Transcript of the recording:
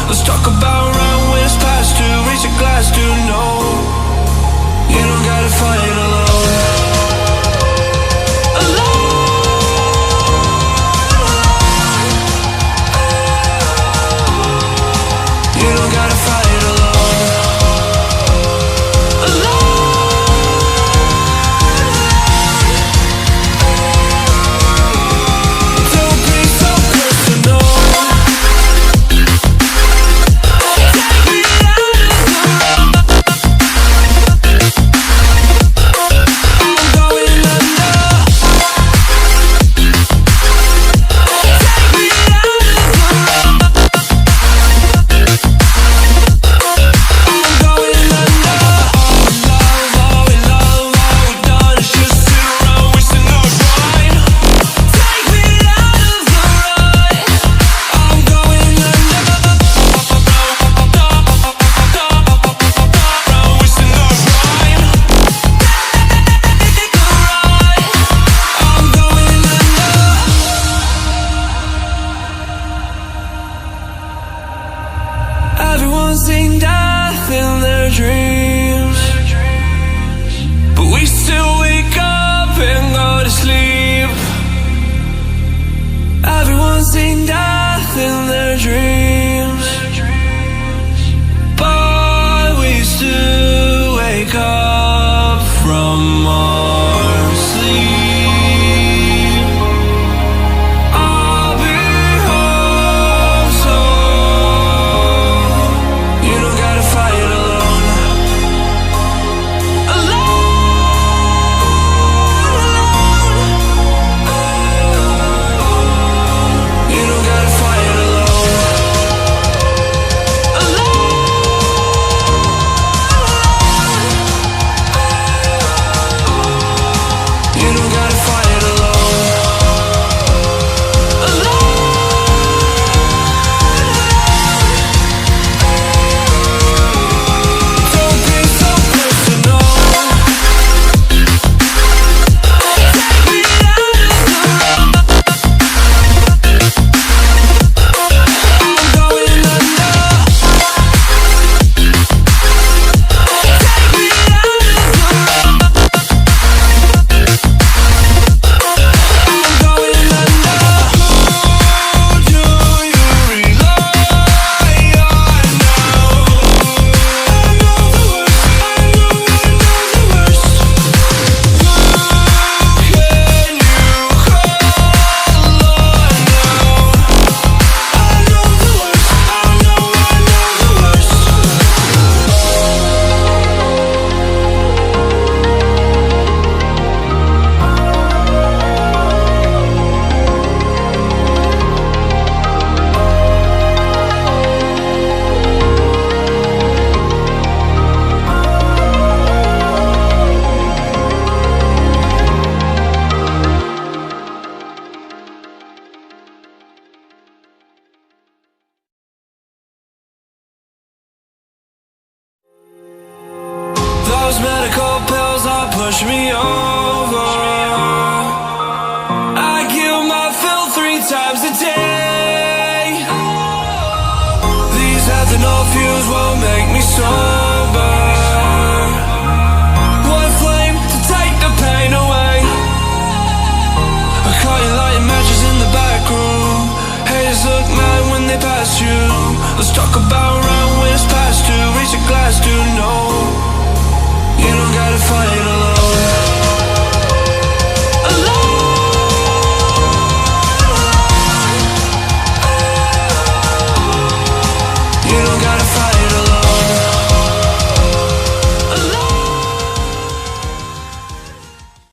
Let's talk about right when it's past due. Raise a glass to know you don't gotta fight alone. You don't gotta fight alone. Don't be so personal. Everyone's seen death in their dreams, but we still wake up and go to sleep. Everyone's seen death in their dreams, but we still wake up from our sleep. I'll be home soon. You don't gotta fight alone. You don't gotta fight alone. You don't gotta fight alone. Don't be so personal. Those medical pills are push me over. I kill my fill 3 times a day. These ethanol fuels won't make me sober. One flame to take the pain away. I caught you lighting matches in the back room. Haters look mad when they pass you. Let's talk about